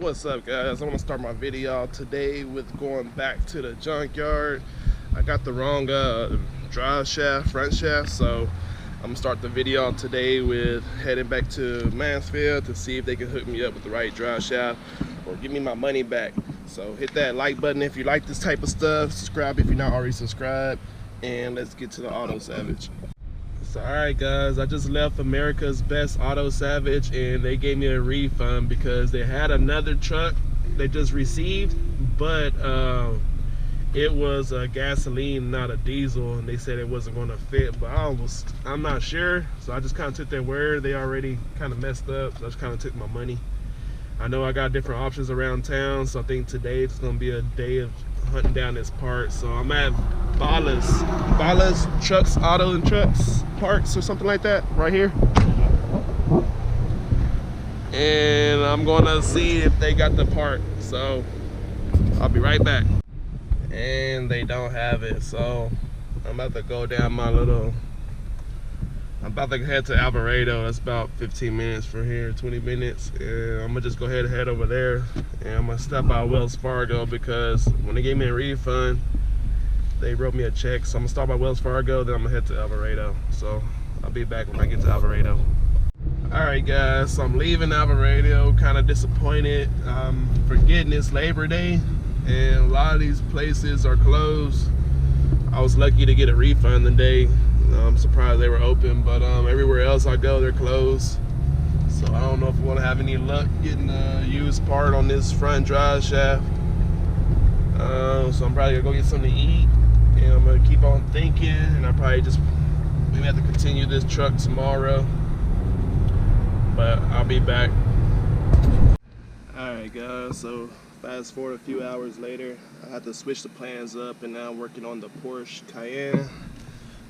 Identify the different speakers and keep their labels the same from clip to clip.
Speaker 1: What's up, guys? I want to start my video today with going back to the junkyard. I got the wrong drive shaft, front shaft, so I'm gonna start the video today with heading back to Mansfield to see if they can hook me up with the right drive shaft or give me my money back. So hit that like button if you like this type of stuff, subscribe if you're not already subscribed, and let's get to the Auto Savage. So alright guys, I just left America's Best Auto Savage and they gave me a refund because they had another truck they just received, but it was a gasoline, not a diesel, and they said it wasn't going to fit, but I'm not sure, so I just kind of took their word. They already kind of messed up, so I just kind of took my money. I know I got different options around town, so I think today it's going to be a day of hunting down this part. So I'm at Bala's Trucks, Auto and Trucks Parts or something like that, right here. And I'm gonna see if they got the part, so I'll be right back. And they don't have it, so I'm about to go down I'm about to head to Alvarado. That's about 15 minutes from here, 20 minutes. And I'm gonna just go ahead and head over there. And I'm gonna stop by Wells Fargo because when they gave me a refund, they wrote me a check. So I'm gonna stop by Wells Fargo, then I'm gonna head to Alvarado. So I'll be back when I get to Alvarado. All right, guys, so I'm leaving Alvarado, kind of disappointed. I'm forgetting it's Labor Day and a lot of these places are closed. I was lucky to get a refund today. I'm surprised they were open, but everywhere else I go, they're closed. So I don't know if I want to have any luck getting a used part on this front drive shaft. So I'm probably gonna go get something to eat, and I'm gonna keep on thinking, and I probably just maybe have to continue this truck tomorrow. But I'll be back. All right, guys. So fast forward a few hours later, I had to switch the plans up, and now I'm working on the Porsche Cayenne.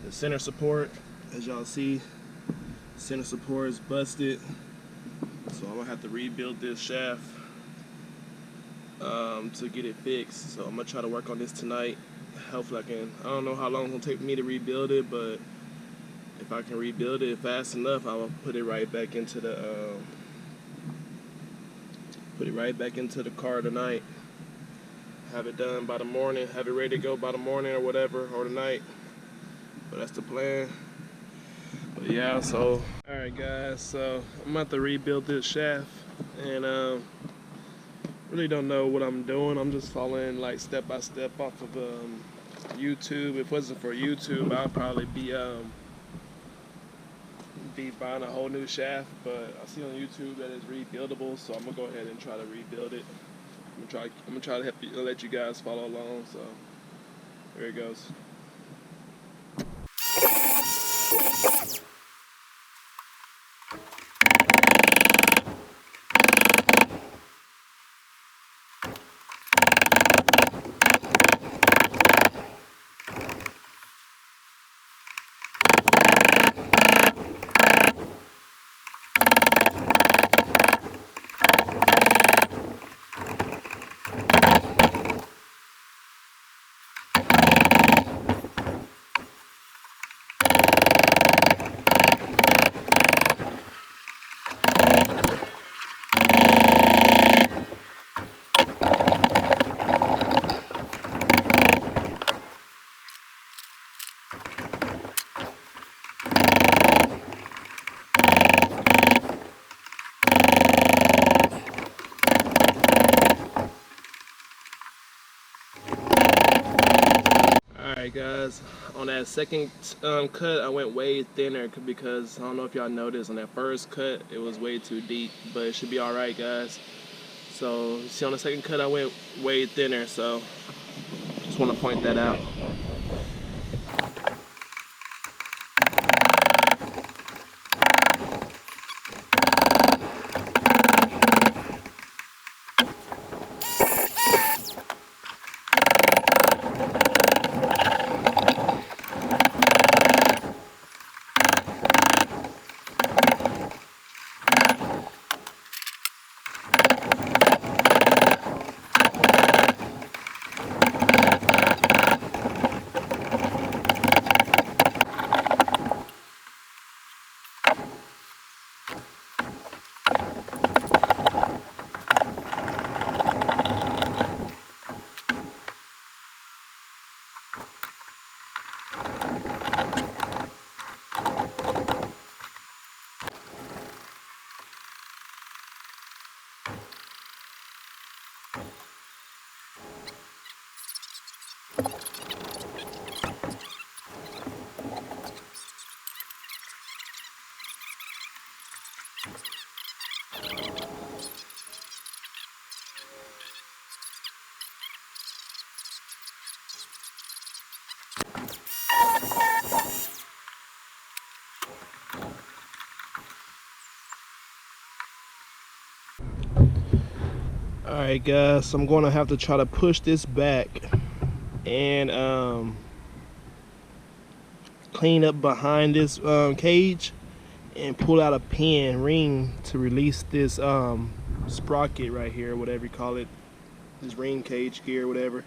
Speaker 1: The center support, as y'all see, center support is busted, so I'm gonna have to rebuild this shaft to get it fixed. So I'm gonna try to work on this tonight. Hopefully I can. I don't know how long it's gonna take me to rebuild it, but if I can rebuild it fast enough, I'm gonna put it right back into the car tonight. Have it done by the morning. Have it ready to go by the morning or whatever, or tonight. But that's the plan. But yeah, so alright guys, so I'm about to rebuild this shaft, and really don't know what I'm doing. I'm just following like step by step off of YouTube. If it wasn't for YouTube, I'd probably be buying a whole new shaft, but I see on YouTube that it's rebuildable, so I'm gonna go ahead and try to rebuild it. I'm gonna try to let you guys follow along. So here it goes. Alright guys, on that second cut I went way thinner because I don't know if y'all noticed, on that first cut it was way too deep, but it should be alright guys. So see, on the second cut I went way thinner, so just want to point that out. Alright guys, so I'm going to have to try to push this back and clean up behind this cage and pull out a pin ring to release this sprocket right here, whatever you call it, this ring cage gear, whatever.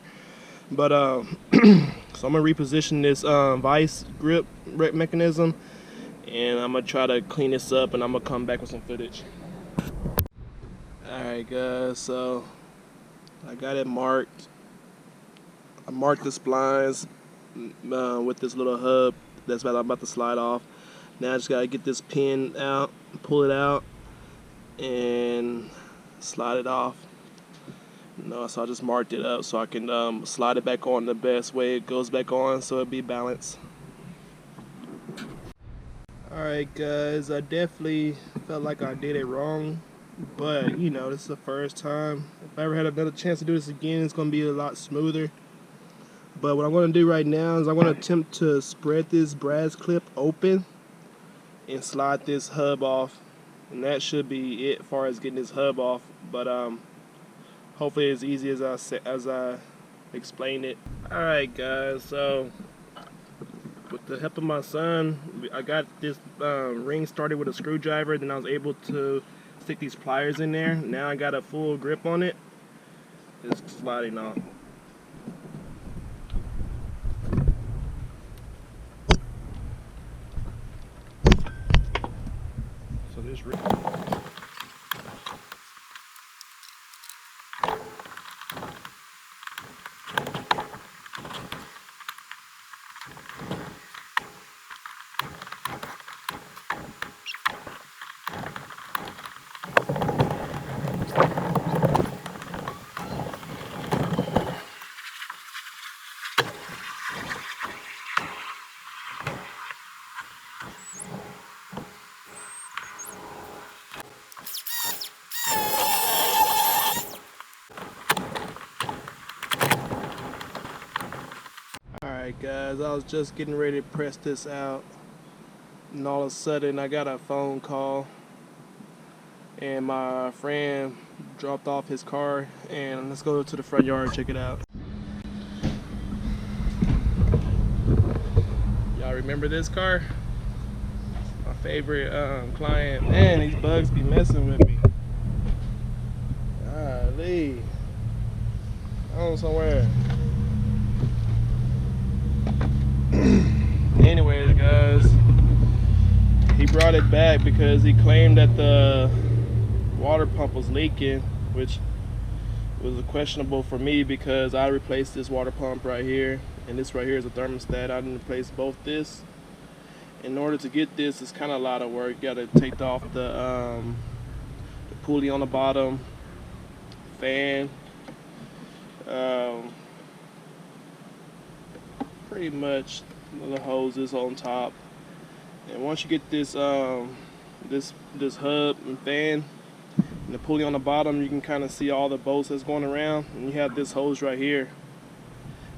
Speaker 1: But so I'm gonna reposition this vice grip mechanism, and I'm gonna try to clean this up, and I'm gonna come back with some footage. Alright guys, so I got it marked. I marked the splines with this little hub that's I'm about to slide off. Now I just gotta get this pin out, pull it out, and slide it off. No, so I just marked it up so I can slide it back on the best way it goes back on, so it'll be balanced. Alright guys, I definitely felt like I did it wrong, but you know, this is the first time. If I ever had another chance to do this again, it's gonna be a lot smoother. But what I'm gonna do right now is I'm gonna attempt to spread this brass clip open and slide this hub off, and that should be it as far as getting this hub off. But hopefully as easy as I explained it. Alright guys, so with the help of my son, I got this ring started with a screwdriver, then I was able to stick these pliers in there. Now I got a full grip on it. It's sliding off. So this ring. Alright guys, I was just getting ready to press this out, and all of a sudden I got a phone call, and my friend dropped off his car, and let's go to the front yard and check it out. Y'all remember this car? My favorite client. Man, these bugs be messing with me. Golly. On somewhere. Anyways guys, he brought it back because he claimed that the water pump was leaking, which was questionable for me because I replaced this water pump right here, and this right here is a thermostat. I didn't replace both this. In order to get this, it's kind of a lot of work. You gotta take off the pulley on the bottom, fan, pretty much the hoses on top. And once you get this this hub and fan and the pulley on the bottom, you can kind of see all the bolts that's going around, and you have this hose right here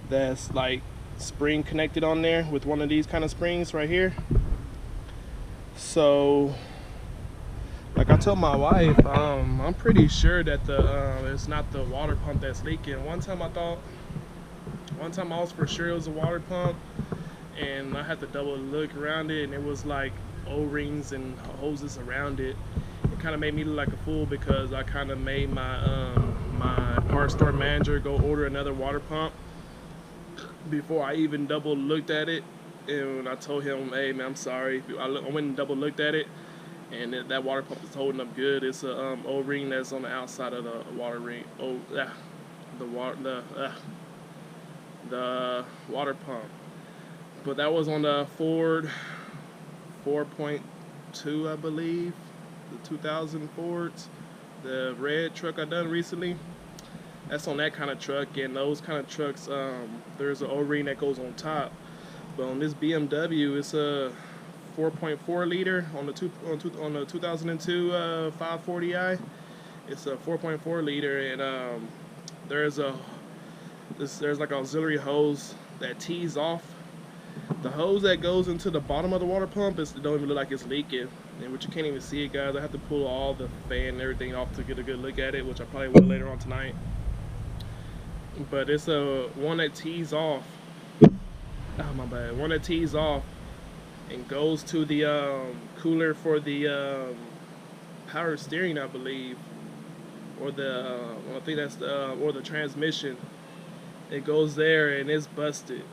Speaker 1: that's like spring connected on there with one of these kind of springs right here. So like I told my wife, I'm pretty sure that it's not the water pump that's leaking. One time I was for sure it was a water pump, and I had to double look around it, and it was like O-rings and hoses around it. It kind of made me look like a fool because I kind of made my my parts store manager go order another water pump before I even double looked at it. And I told him, hey man, I'm sorry. I went and double looked at it, and that water pump is holding up good. It's a O-ring that's on the outside of the water ring. The water pump. But that was on the Ford 4.2, I believe, the 2000 Fords, the red truck I done recently. That's on that kind of truck, and those kind of trucks, there's an O-ring that goes on top. But on this BMW, it's a 4.4 liter on the 2002 540i. It's a 4.4 liter, and there's like an auxiliary hose that tees off. The hose that goes into the bottom of the water pump, it don't even look like it's leaking. and which you can't even see it, guys. I have to pull all the fan and everything off to get a good look at it, which I probably will later on tonight. But it's a one that tees off. Oh my bad. One that tees off and goes to the cooler for the power steering, I believe, or the I think that's the or the transmission. It goes there and it's busted.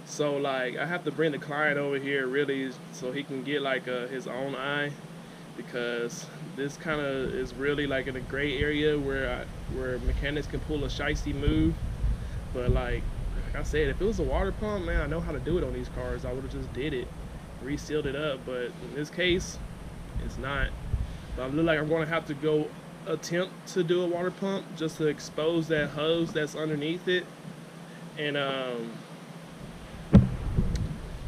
Speaker 1: So like I have to bring the client over here really so he can get like his own eye, because this kind of is really like in a gray area where mechanics can pull a shiesty move. But like I said, if it was a water pump, man, I know how to do it on these cars. I would have just did it, resealed it up. But in this case, it's not. But I look like I'm going to have to go attempt to do a water pump just to expose that hose that's underneath it, and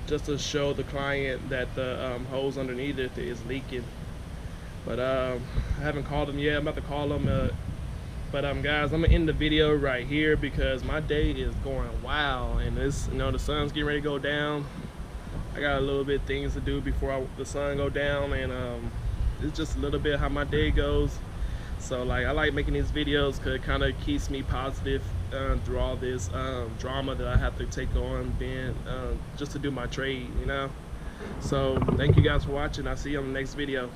Speaker 1: just to show the client that the hose underneath it is leaking. But I haven't called him yet. I'm about to call him. But guys, I'm gonna end the video right here because my day is going wild, and this, the sun's getting ready to go down. I got a little bit things to do before the sun go down, and it's just a little bit how my day goes. So like I like making these videos because it kind of keeps me positive through all this drama that I have to take on being just to do my trade, So thank you guys for watching. I'll see you on the next video.